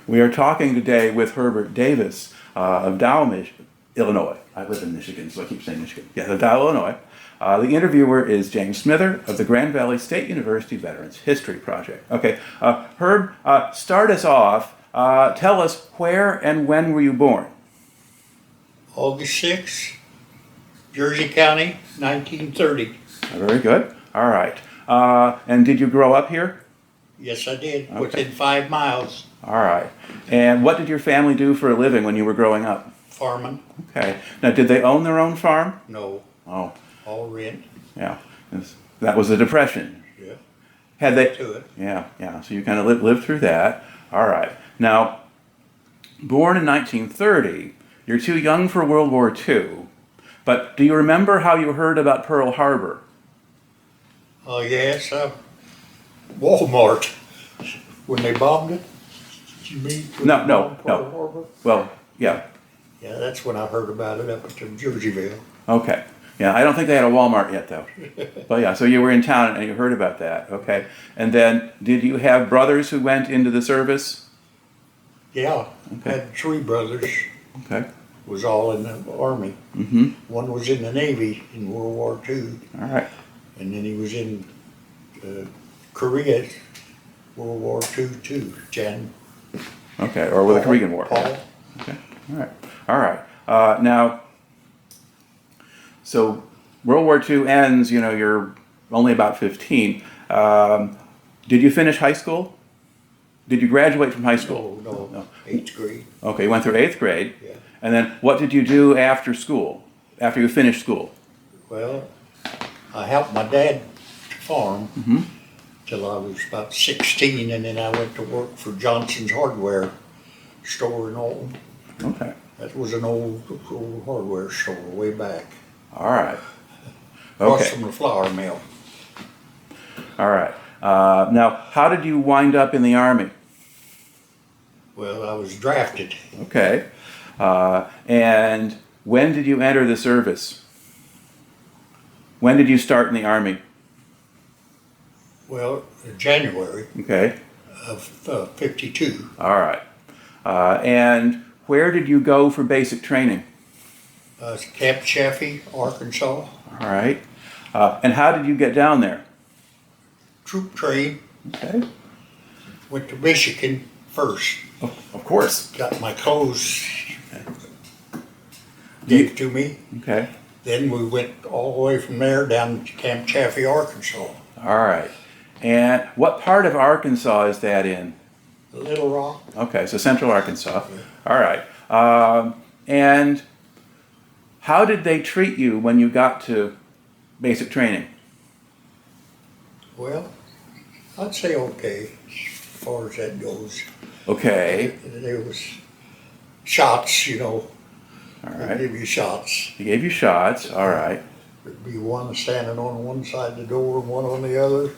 We are talking today with Herbert Davis of Dow, Illinois. I live in Michigan, so I keep saying Michigan. Yeah, of Dow, Illinois. The interviewer is James Smither of the Grand Valley State University Veterans History Project. Okay, Herb, start us off. Tell us where and when were you born? August 6, Jersey County, 1930. Very good. All right. And did you grow up here? Yes, I did, Okay. within 5 miles. All right. And what did your family do for a living when you were growing up? Farming? Okay. Now, did they own their own farm? No. Oh. All rent. Yeah. That was the Depression. Yeah. Had they? To it. Yeah. So you kind of lived through that. All right. Now, born in 1930, you're too young for World War II. But do you remember how you heard about Pearl Harbor? Oh, yes, Walmart, when they bombed it. Did you mean? No. Pearl Harbor? Well, yeah. Yeah, that's when I heard about it up at Jerseyville. Okay. Yeah, I don't think they had a Walmart yet, though. But yeah, so you were in town and you heard about that. Okay. And then, did you have brothers who went into the service? Yeah, Okay. had 3 brothers. Okay. Was all in the Army. Mm-hmm. One was in the Navy in World War II. All right. And then he was in Korea, World War II too, Jan. Okay, or with the Korean War. Paul. Okay. All right. Now, so World War II ends. You know, you're only about 15. Did you finish high school? Did you graduate from high school? No. 8th grade. Okay, you went through 8th grade. Yeah. And then what did you do after school? After you finished school? Well, I helped my dad farm Mm-hmm. till I was about 16, and then I went to work for Johnson's Hardware store in Alton. Okay. That was an old hardware store way back. All right. Across Okay. from the flour mill. All right. Now, how did you wind up in the Army? Well, I was drafted. Okay. And when did you enter the service? When did you start in the Army? Well, in January Okay. of 52. All right. And where did you go for basic training? Camp Chaffee, Arkansas. All right. And how did you get down there? Troop train. Okay. Went to Michigan first. Of course. Got my clothes gave to me. Okay. Then we went all the way from there down to Camp Chaffee, Arkansas. All right. And what part of Arkansas is that in? Little Rock. Okay, so Central Arkansas. All right. And how did they treat you when you got to basic training? Well, I'd say okay as far as that goes. Okay. There was shots, All They right. give you shots. They gave you shots. All right. There'd be one standing on one side of the door and one on the other.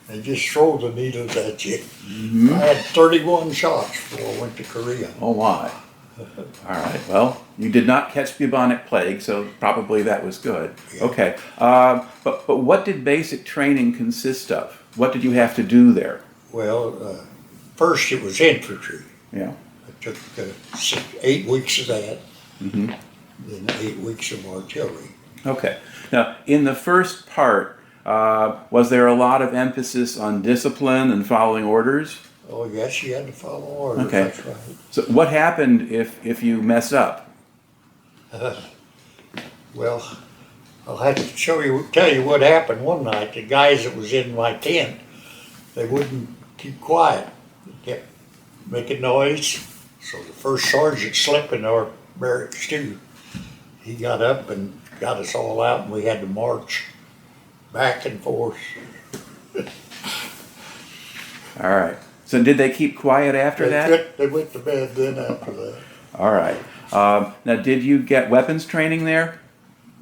They just throw the needles at you. Mm-hmm. I had 31 shots before I went to Korea. Oh my. All right. Well, you did not catch bubonic plague, so probably that was good. Yeah. Okay. But what did basic training consist of? What did you have to do there? Well, first it was infantry. Yeah. I took 8 weeks of that, Mm-hmm. then 8 weeks of artillery. Okay. Now, in the first part, was there a lot of emphasis on discipline and following orders? Oh yes, you had to follow orders. Okay. That's right. So, what happened if you messed up? Well, I'll have to tell you what happened one night. The guys that was in my tent, they wouldn't keep quiet. They kept making noise. So the first sergeant slept in our barracks too. He got up and got us all out, and we had to march back and forth. All right. So, did they keep quiet after that? They went to bed then after that. All right. Now, did you get weapons training there?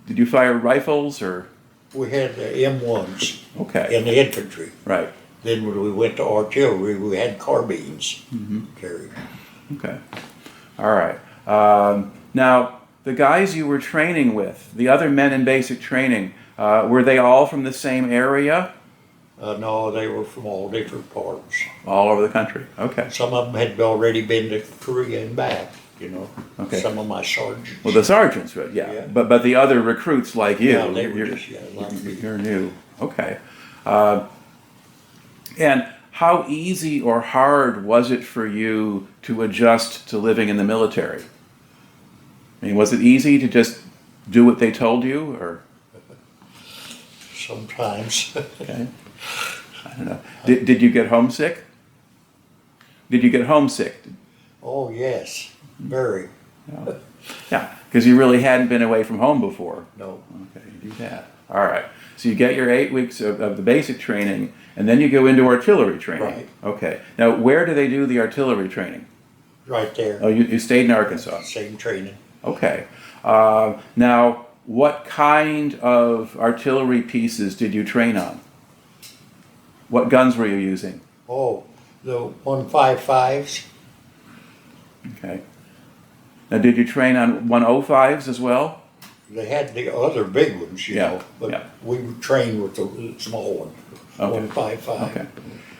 Did you fire rifles or? We had the M1s Okay. in the infantry. Right. Then when we went to artillery, we had carbines Mm-hmm. carried. Okay. All right. Now, the guys you were training with, the other men in basic training, were they all from the same area? No, they were from all different parts. All over the country. Okay. Some of them had already been to Korea and back, you know. Okay. Some of my sergeants. Well, the sergeants, right? Yeah. Yeah. But the other recruits like you, Yeah, they were just, like me. you're new. Okay. And how easy or hard was it for you to adjust to living in the military? I mean, was it easy to just do what they told you, or? Sometimes. Okay. I don't know. Did you get homesick? Did you get homesick? Oh, yes, very. No. Yeah, because you really hadn't been away from home before. No. Okay, you do that. All right. So you get your 8 weeks of the basic training, and then you go into artillery training. Right. Okay. Now, where do they do the artillery training? Right there. Oh, you stayed in Arkansas. Same training. Okay. Now, what kind of artillery pieces did you train on? What guns were you using? Oh, the 155s. Okay. Now, did you train on 105s as well? They had the other big ones, you Yeah, know, but yeah. we would train with the small one, Okay. 155. Okay.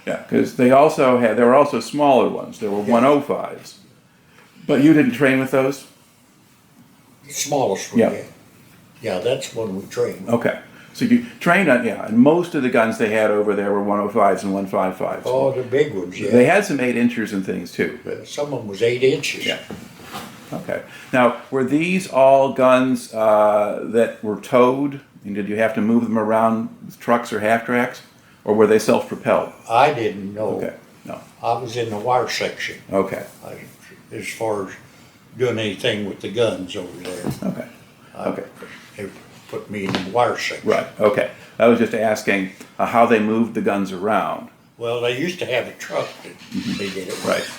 Yeah, because there were also smaller ones. There were 105s. But you didn't train with those? The smallest one, Yeah. yeah. Yeah, that's one we trained with. Okay. So you trained on, yeah, and most of the guns they had over there were 105s and 155s. Oh, the big ones, yeah. They had some 8-inchers and things too. But, Some of them was 8 inches. yeah. Okay. Now, were these all guns that were towed? And did you have to move them around with trucks or half tracks? Or were they self-propelled? I didn't know. Okay. No. I was in the wire section Okay. as far as doing anything with the guns over there. Okay. Okay. They put me in the wire section. Right. Okay. I was just asking how they moved the guns around. Well, they used to have a truck that they did it with. Right.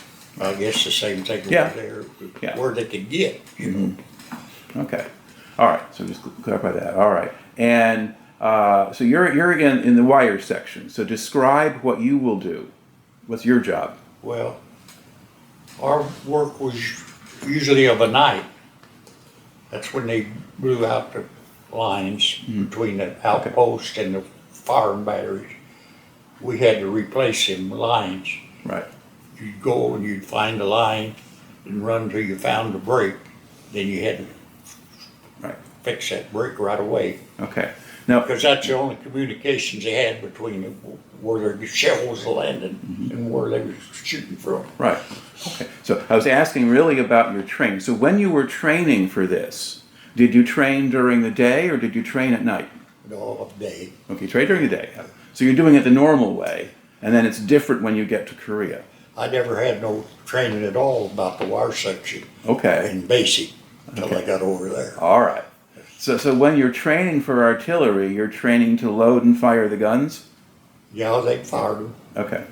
I guess the same thing Yeah. over there, Yeah. where they could get, you know. Okay. All right. So just clarify that. All right. And so you're again in the wire section. So describe what you will do. What's your job? Well, our work was usually of a night. That's when they blew out the lines between the outpost and the firing batteries. We had to replace them lines. Right. You'd go and you'd find a line and run till you found the break. Then you had to Right. fix that break right away. Okay. Now, Because that's the only communications they had between where their shells landed and where they were shooting from. right. Okay. So I was asking really about your training. So when you were training for this, did you train during the day or did you train at night? All day. Okay, train during the day. So you're doing it the normal way, and then it's different when you get to Korea. I never had no training at all about the wire section Okay. in basic until I got over there. All right. So when you're training for artillery, you're training to load and fire the guns? Yeah, they fired them. Okay.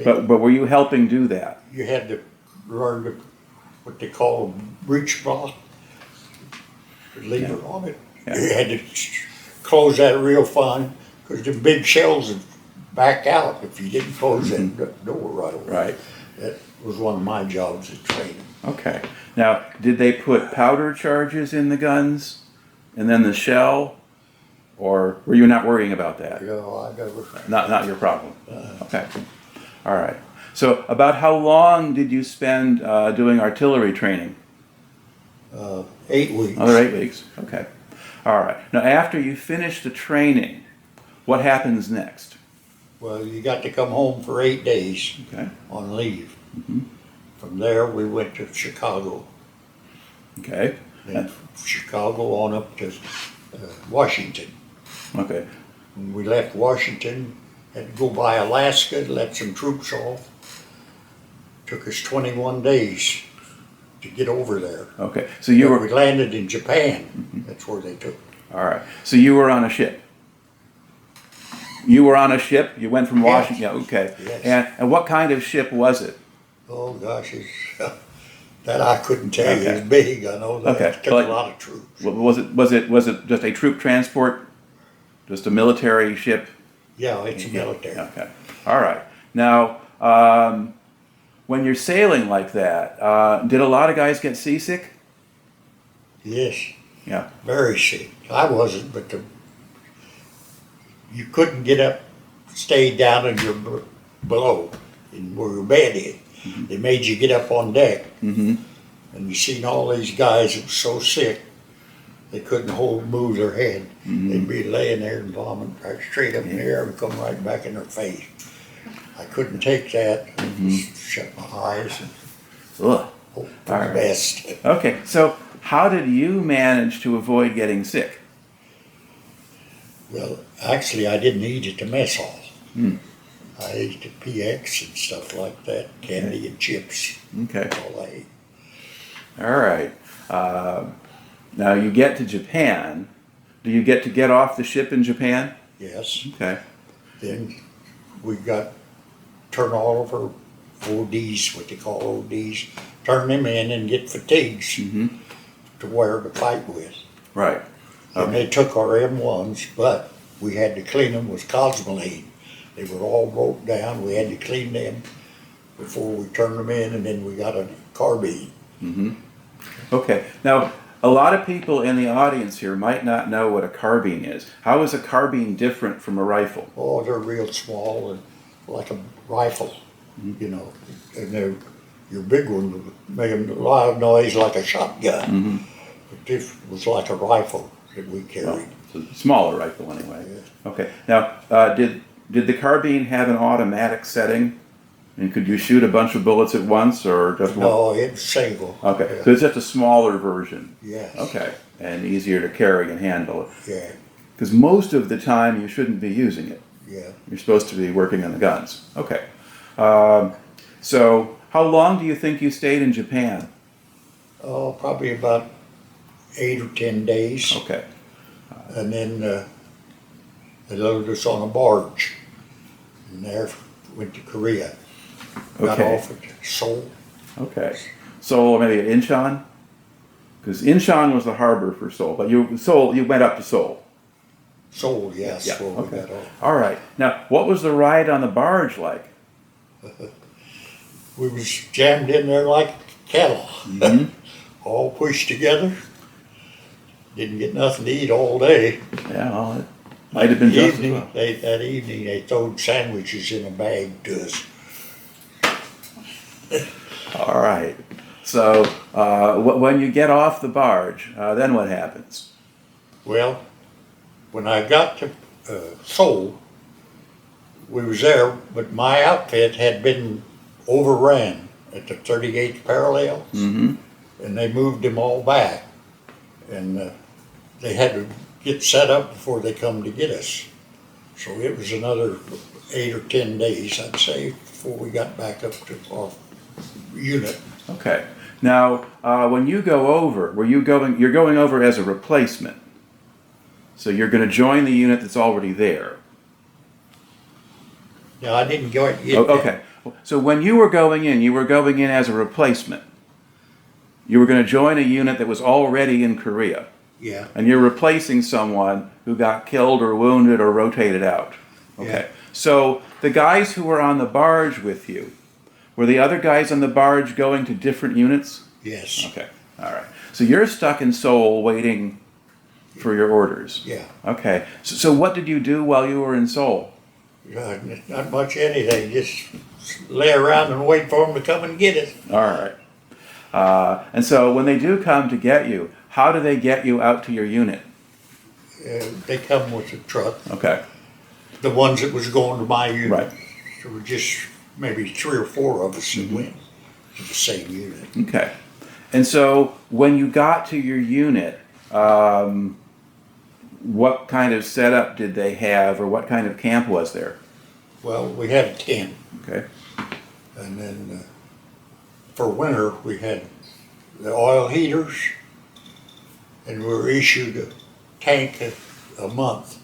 But were you helping do that? You had to learn what they call a breech block. The lever on it. Yeah. You had to close that real fine because the big shells would back out if you didn't close that door right away. Right. That was one of my jobs at training. Okay. Now, did they put powder charges in the guns and then the shell? Or were you not worrying about that? You know, I never. Not your problem. Okay. All right. So about how long did you spend doing artillery training? 8 weeks. Another 8 weeks. Okay. All right. Now, after you finish the training, what happens next? Well, you got to come home for 8 days Okay. on leave. From there, we went to Chicago. Okay. Then from Chicago on up to Washington. Okay. When we left Washington, had to go by Alaska to let some troops off. Took us 21 days to get over there. Okay. So you But we were landed in Japan. That's where they took. all right. So you were on a ship. You were on a ship. You went from Yes. Washington. Yeah, okay. Yes. And what kind of ship was it? Oh gosh, that I couldn't tell you. Okay. It's big. I know that. Okay. It took But- a lot of troops. Was it just a troop transport? Just a military ship? Yeah, it's military. Okay. All right. Now, when you're sailing like that, did a lot of guys get seasick? Yes, Yeah. very sick. I wasn't, but you couldn't get up stayed down in your below, in where your bed is. They made you get up on deck. Mm-hmm. And you seen all these guys that were so sick, they couldn't move their head. They'd be laying there and vomiting right straight up in the air and come right back in their face. I couldn't take that. Just shut my eyes and Ugh. hope for the best. Okay, so how did you manage to avoid getting sick? Well, actually, I didn't eat at the mess hall. Hmm. I ate the PX and stuff like that, candy and chips. Okay. That's all I ate. All right. Now you get to Japan. Do you get off the ship in Japan? Yes. Okay. Then we got turn all of our ODs, what they call ODs, turn them in and get fatigues to wear to fight with. Right. And they took our M1s, but we had to clean them with cosmoline. They were all broke down. We had to clean them before we turned them in, and then we got a carbine. Okay. Now, a lot of people in the audience here might not know what a carbine is. How is a carbine different from a rifle? Oh, they're real small and like a rifle, you know. And your big one would make a lot of noise like a shotgun. But this was like a rifle that we carried. It's a smaller rifle anyway. Yeah. Okay. Now, did the carbine have an automatic setting? And could you shoot a bunch of bullets at once, or just one? No, it's single. Okay, Yeah. so it's just a smaller version. Yes. Okay, and easier to carry and handle. Yeah, Because most of the time you shouldn't be using it. yeah. You're supposed to be working on the guns. Okay. So how long do you think you stayed in Japan? Oh, probably about 8 or 10 days. Okay. And then they loaded us on a barge. And there went to Korea. Got Okay. off at Seoul. Okay. Seoul, maybe at Incheon? Because Incheon was the harbor for Seoul, but you went up to Seoul. Seoul, yes, Yeah, where we okay. got off. All right. Now, what was the ride on the barge like? We was jammed in there like cattle, all pushed together. Didn't get nothing to eat all day. Yeah, well, it might have been just as Evening, well. that evening, they throwed sandwiches in a bag to us. All right. So when you get off the barge, then what happens? Well, when I got to Seoul, we was there, but my outfit had been overran at the 38th parallel, and they moved them all back, and they had to get set up before they come to get us. So it was another 8 or 10 days, I'd say, before we got back up to our unit. Okay. Now, when you go over, you're going over as a replacement. So you're going to join the unit that's already there. Now, I didn't go yet. Okay. So when you were going in as a replacement. You were going to join a unit that was already in Korea. Yeah. And you're replacing someone who got killed or wounded or rotated out. Okay. Yeah. So the guys who were on the barge with you, were the other guys on the barge going to different units? Yes. Okay. All right. So you're stuck in Seoul waiting for your orders. Yeah. Okay. So what did you do while you were in Seoul? Not much anything. Just lay around and wait for them to come and get us. All right. And so when they do come to get you, how do they get you out to your unit? They come with a truck. Okay. The ones that was going to my unit. Right. There were just maybe 3 or 4 of us that went to the same unit. Okay. And so when you got to your unit, what kind of setup did they have, or what kind of camp was there? Well, we had a tent, Okay. and then for winter we had the oil heaters, and we were issued a tank a month.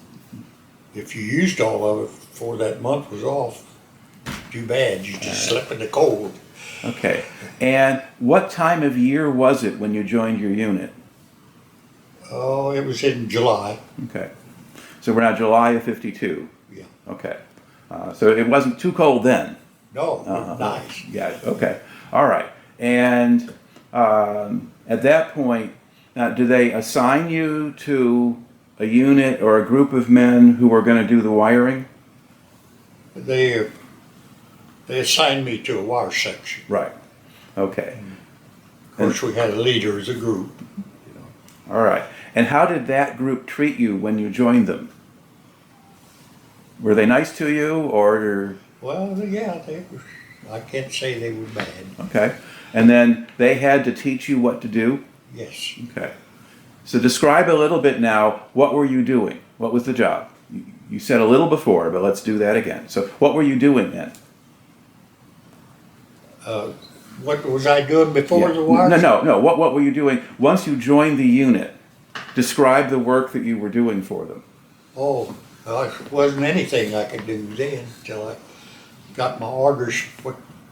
If you used all of it before that month was off, too bad, you just slept in the cold. Okay. And what time of year was it when you joined your unit? Oh, it was in July. Okay. So we're now July of 52. Yeah. Okay. So it wasn't too cold then. No, it was nice. Yeah. Okay. All right. And at that point, do they assign you to a unit or a group of men who are going to do the wiring? They assigned me to a wire section. Right. Okay. Of course, we had a leader as a group. All right. And how did that group treat you when you joined them? Were they nice to you, or? Well, yeah, I can't say they were bad. Okay. And then they had to teach you what to do? Yes. Okay. So describe a little bit now, what were you doing? What was the job? You said a little before, but let's do that again. So what were you doing then? What was I doing before Yeah. the wire? No. What were you doing once you joined the unit? Describe the work that you were doing for them. Oh, well, it wasn't anything I could do then until I got my orders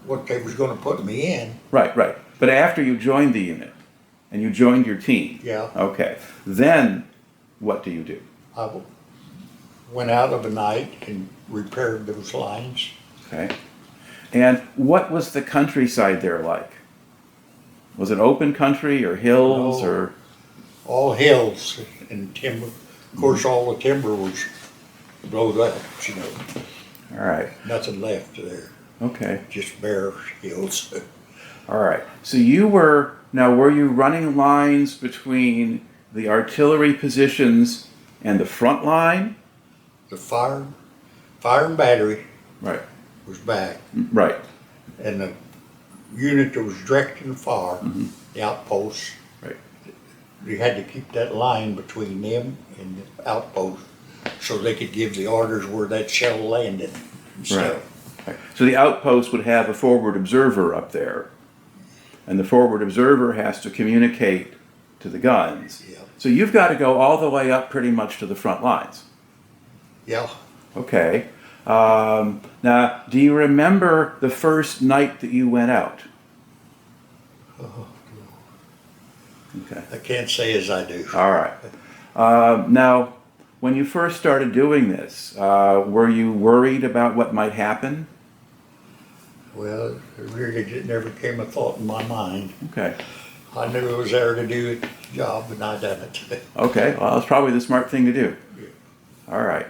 what they was going to put me in. Right. But after you joined the unit and you joined your team. Yeah. Okay. Then what do you do? I went out of a night and repaired those lines. Okay. And what was the countryside there like? Was it open country or hills No. or? All hills and timber. Of course, all the timber was blowed up, you know. All right. Nothing left there. Okay. Just bare hills. All right. So were you running lines between the artillery positions and the front line? The fire and battery Right. was back. Right. And the unit that was directing the fire, the outposts, Right. you had to keep that line between them and the outpost so they could give the orders where that shell landed. And stuff. Right. So the outpost would have a forward observer up there, and the forward observer has to communicate to the guns. Yeah. So you've got to go all the way up pretty much to the front lines. Yeah. Okay. Now, do you remember the first night that you went out? Oh, Okay. I can't say as I do. All right. Now, when you first started doing this, were you worried about what might happen? Well, it really never came a thought in my mind. Okay. I knew I was there to do the job, and I done it. Okay. Well, that's probably the smart thing to do. All right.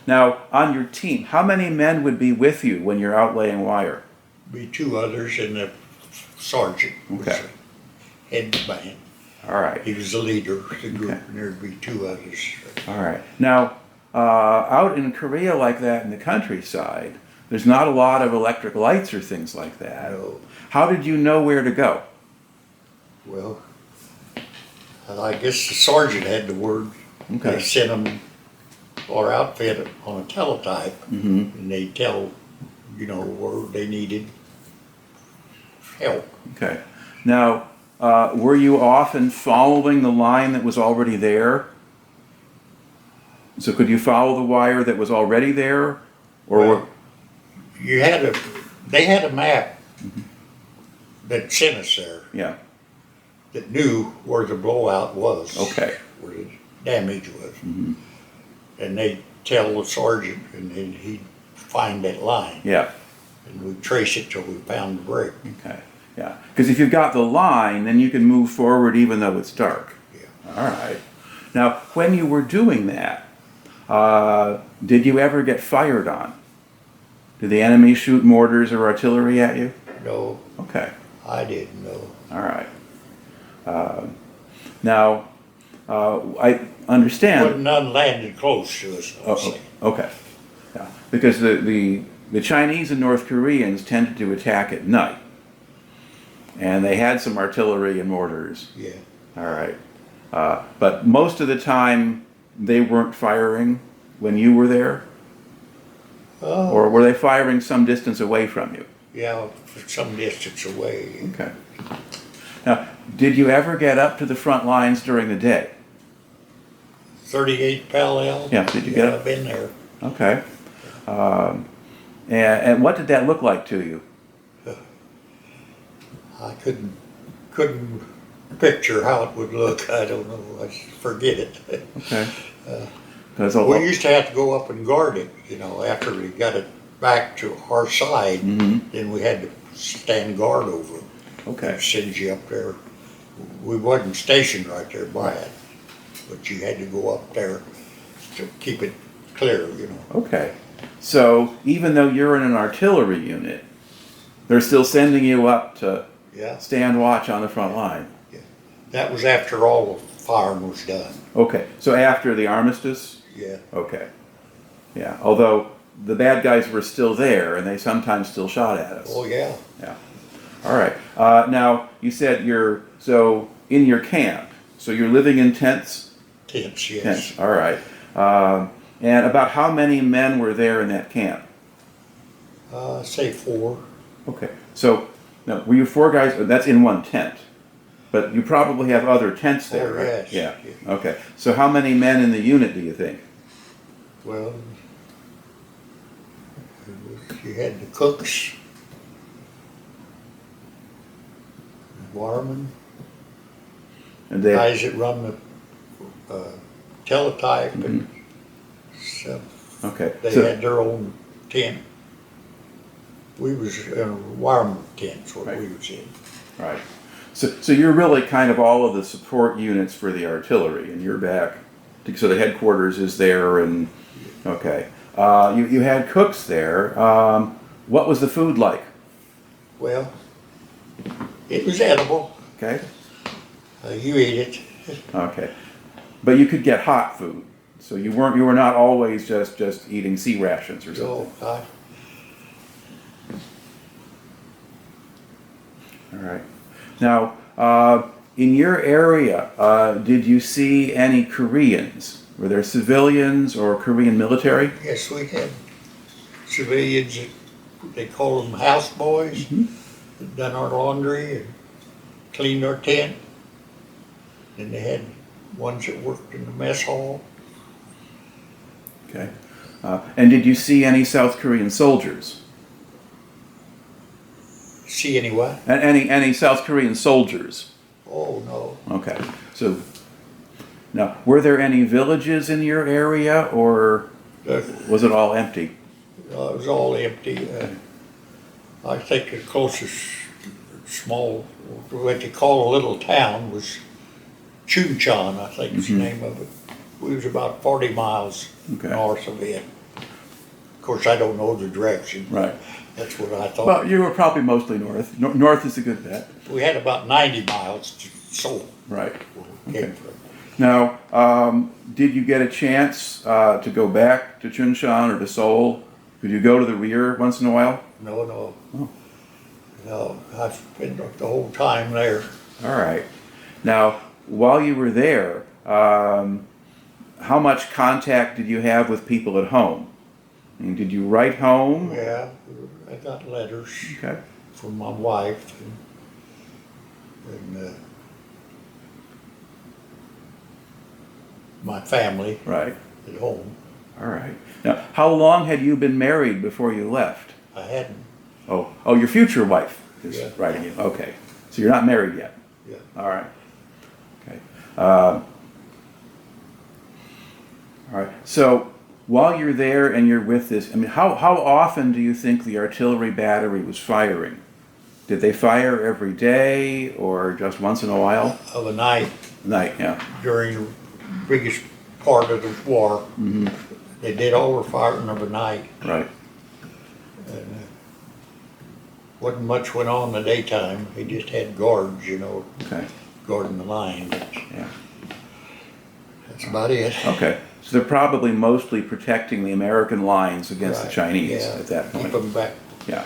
Now, on your team, how many men would be with you when you're out laying wire? Be two others, and the sergeant was Okay. the head man. All right. He was the leader of the group, Okay. and there'd be two others. All right. Now, out in Korea like that in the countryside, there's not a lot of electric lights or things like that. No. How did you know where to go? Well, I guess the sergeant had the word. Okay. They sent them our outfit on a teletype, and they tell, where they needed help. Okay. Now, were you often following the line that was already there? So could you follow the wire that was already there? Or Well, they had a map that sent us there yeah. that knew where the blowout was. Okay. Where the damage was. And they'd tell the sergeant, and then he'd find that line. Yeah. And we'd trace it till we found the break. Okay. Yeah. Because if you've got the line, then you can move forward even though it's dark. Yeah. All right. Now, when you were doing that, did you ever get fired on? Did the enemy shoot mortars or artillery at you? No, Okay. I didn't know. All right. Now, I understand. But none landed close to us, I'll say. Okay. Yeah. Because the Chinese and North Koreans tended to attack at night. And they had some artillery and mortars. Yeah. All right. But most of the time, they weren't firing when you were there? Oh, Or were they firing some distance away from you? yeah, for some distance away. Okay. Now, did you ever get up to the front lines during the day? 38 parallel? Yeah, did you get up? I've been there. Okay. And what did that look like to you? I couldn't picture how it would look. I don't know. I forget it. Okay. We used to have to go up and guard it, after we got it back to our side, then we had to stand guard over it. Okay. It sends you up there. We wasn't stationed right there by it, but you had to go up there to keep it clear, Okay. So even though you're in an artillery unit, they're still sending you up to Yeah. stand watch on the front line. That was after all the firing was done. Okay, so after the armistice? Yeah. Okay. Yeah, although the bad guys were still there and they sometimes still shot at us. Oh, yeah. Yeah. All right. Now, you said you're, so in your camp, so you're living in tents? Tents, yes. Tents, all right. And about how many men were there in that camp? Say 4. Okay. So, now, were you 4 guys? That's in one tent. But you probably have other tents there, Oh, right? yes. Yeah. Okay. So how many men in the unit do you think? Well, you had the cooks, the wiremen, And they, guys that run the teletype, and so okay. they So, had their own tent. We was in a wireman tent, what Right. we was in. right. So you're really kind of all of the support units for the artillery, and you're back. So the headquarters is there, and okay. You had cooks there. What was the food like? Well, it was edible. Okay. You ate it. Okay. But you could get hot food, so you were not always just eating sea rations or something. So All right. Now, in your area, did you see any Koreans? Were there civilians or Korean military? yes, we had civilians, they call them houseboys, that done our laundry and cleaned our tent. Then they had ones that worked in the mess hall. Okay. And did you see any South Korean soldiers? See any what? Any South Korean soldiers? Oh, no. Okay. So, now, were there any villages in your area, or was it all empty? It was all empty. I think the closest small, what they call a little town, was Chuncheon, I think is the name of it. We was about 40 miles Okay. north of it. Of course, I don't know the direction. Right. That's what I thought. Well, you were probably mostly north. North is a good bet. We had about 90 miles to Seoul. Right. Came Okay. from. Now, did you get a chance to go back to Chunshan or to Seoul? Could you go to the rear once in a while? No. Oh. No, I spent the whole time there. All right. Now, while you were there, how much contact did you have with people at home? I mean, did you write home? Yeah, I got letters Okay. from my wife and my family Right. at home. All right. Now, how long had you been married before you left? I hadn't. Oh, your future wife is Yeah. writing you. Okay. So you're not married yet. Yeah. All right. Okay. All right. So while you're there and you're with this, I mean, how often do you think the artillery battery was firing? Did they fire every day or just once in a while? Of a night Night, yeah. during the biggest part of the war, they did all the firing of a night. Right. And wasn't much went on in the daytime. They just had guards, Okay. guarding the line. But Yeah. that's about it. Okay. So they're probably mostly protecting the American lines against the Right. Chinese Yeah, at that point. Keep them back. Yeah.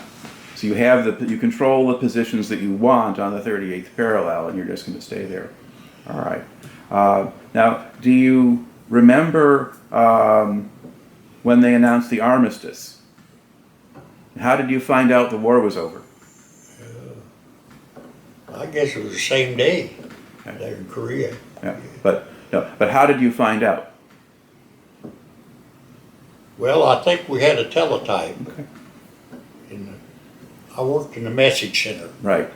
So you have you control the positions that you want on the 38th parallel, and you're just going to stay there. All right. Now, do you remember when they announced the armistice? How did you find out the war was over? I guess it was the same day Okay. there in Korea. Yeah. But how did you find out? Well, I think we had a teletype. Okay. I worked in the message center. Right.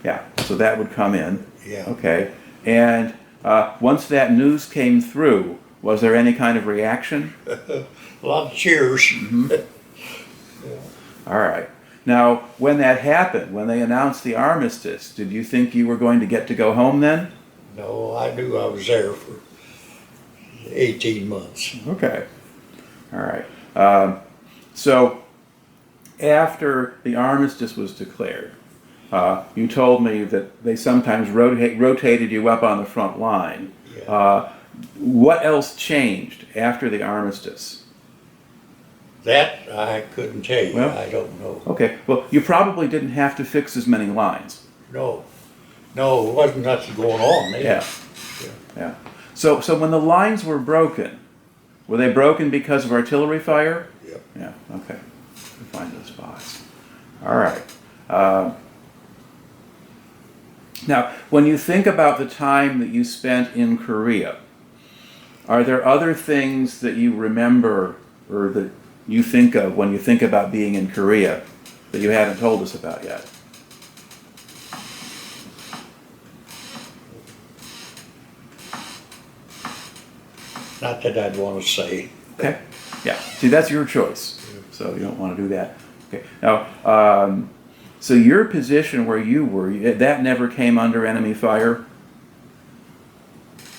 Yeah. So that would come in. Yeah. Okay. And once that news came through, was there any kind of reaction? A lot of cheers. All right. Now, when that happened, when they announced the armistice, did you think you were going to get to go home then? No, I knew I was there for 18 months. Okay. All right. So after the armistice was declared, you told me that they sometimes rotated you up on the front line. Yeah. What else changed after the armistice? That I couldn't tell you. Well, I don't know. Okay, well, you probably didn't have to fix as many lines. No, no, there wasn't nothing going on there. Yeah. Yeah. So when the lines were they broken because of artillery fire? Yep. Yeah, okay. Find those spots. All right. Now, when you think about the time that you spent in Korea, are there other things that you remember or that you think of when you think about being in Korea that you haven't told us about yet? Not that I'd want to say. Okay. Yeah. See, that's your choice. So you don't want to do that. Okay. Now, so your position where you were, that never came under enemy fire?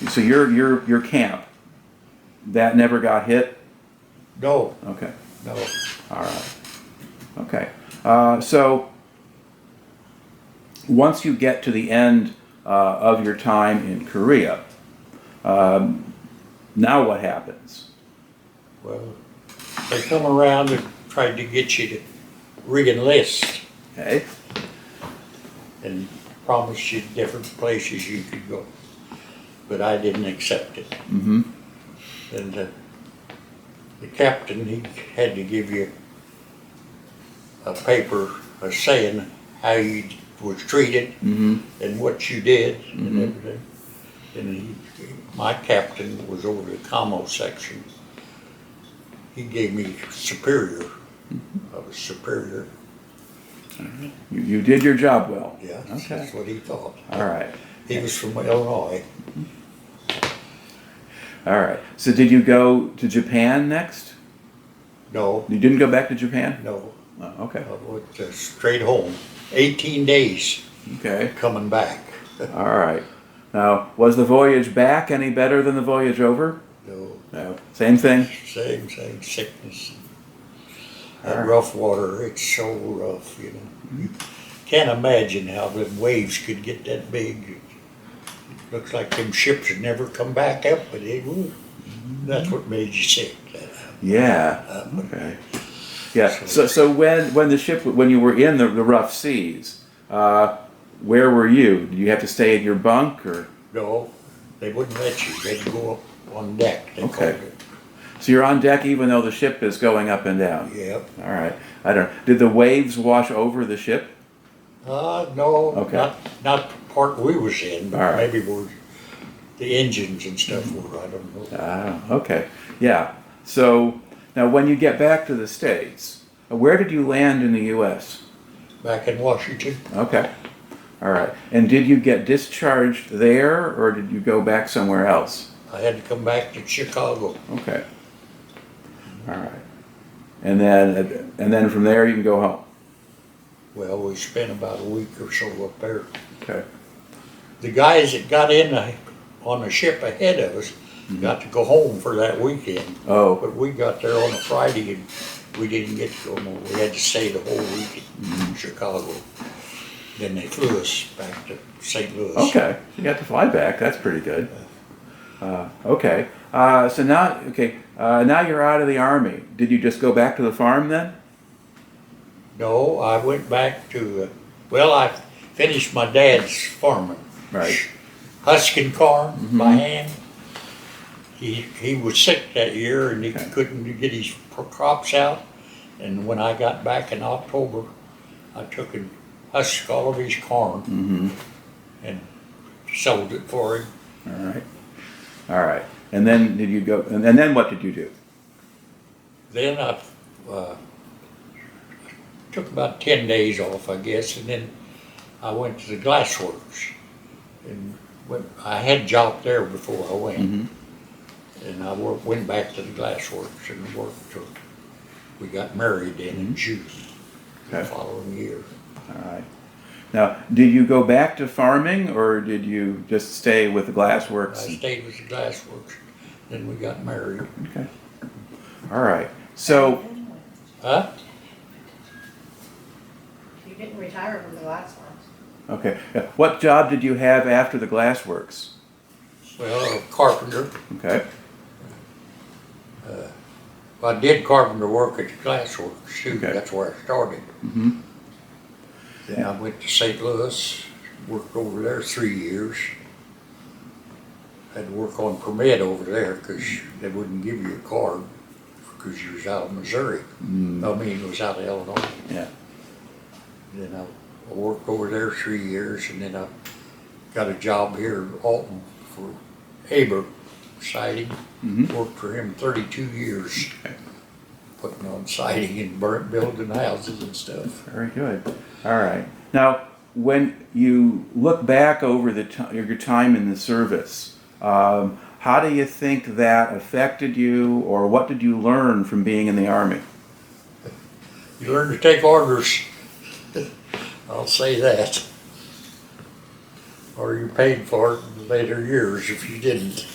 So your camp, that never got hit? No, Okay. no. All right. Okay. So once you get to the end of your time in Korea, now what happens? Well, they come around and tried to get you to re-enlist Okay. and promised you different places you could go. But I didn't accept it. Mm-hmm. And the captain, he had to give you a paper saying how you was treated Mm-hmm. and what you did and Mhm. everything. And my captain was over the commo section. He gave me superior. I was superior. You did your job well. Yeah, Okay. that's what he thought. All right. He was from Illinois. All right. So did you go to Japan next? No, You didn't go back to Japan? no. Oh, okay. I went straight home. 18 days Okay. coming back. All right. Now, was the voyage back any better than the voyage over? No, No. Same thing? same sickness. All That right. rough water, it's so rough, you know. You can't imagine how the waves could get that big. It looks like them ships would never come back up, but they would. That's what made you sick. Yeah. Okay. Yeah. So when the ship, when you were in the rough seas, where were you? Did you have to stay in your bunk or? No, they wouldn't let you. They'd go up on deck. They Okay. called it. So you're on deck even though the ship is going up and down? Yep. All right. I don't know. Did the waves wash over the ship? No, Okay. not the part we was in, but All right. maybe where the engines and stuff were. I don't know. Ah, okay. Yeah. So now when you get back to the States, where did you land in the U.S.? Back in Washington, Okay. All right. And did you get discharged there or did you go back somewhere else? I had to come back to Chicago. Okay. All right. And then from there you can go home. Well, we spent about a week or so up there. Okay. The guys that got in on the ship ahead of us got to go home for that weekend. Oh. But we got there on a Friday and we didn't get to go home. We had to stay the whole week in Chicago. Then they flew us back to St. Louis. Okay. You got to fly back. That's pretty good. Okay. So now, now you're out of the Army. Did you just go back to the farm then? No, I went back to, I finished my dad's farming. Right. Husking corn by hand. He was sick that year and he couldn't get his crops out. And when I got back in October, I took and husked all of his corn and sold it for him. All right. All right. And then did you go? And then what did you do? Then I took about 10 days off, I guess, and then I went to the glassworks. And I had a job there before I went. And I went back to the glassworks and worked till we got married in June the following year. All right. Now, did you go back to farming or did you just stay with the glassworks? I stayed with the glassworks. Then we got married. Okay. All right. So Huh? You didn't retire from the glass ones. Okay. What job did you have after the glassworks? Well, carpenter. Okay. I did carpenter work at the glassworks too. Okay. That's where I started. Mm-hmm. Then I went to St. Louis, worked over there 3 years. Had to work on permit over there because they wouldn't give you a card because you was out of Missouri. Mm. I mean, it was out of Illinois. Yeah. Then I worked over there 3 years, and then I got a job here in Alton for Herbert siding. Mm-hmm. Worked for him 32 years, Okay. putting on siding and building houses and stuff. Very good. All right. Now, when you look back over your time in the service, how do you think that affected you, or what did you learn from being in the Army? You learn to take orders. I'll say that. Or you paid for it in later years if you didn't.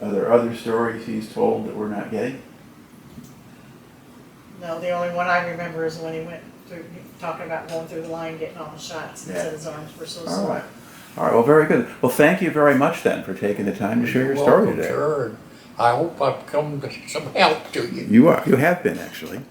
Are there other stories he's told that we're not getting? No, the only one I remember is when he went through, talking about going through the line, getting all the shots, and Yeah. said his arms were so All sore. right. All right. Well, very good. Well, thank you very much then for taking the time to share your You're story welcome, today. sir, and I hope I've come to some help to you. You are. You have been, actually.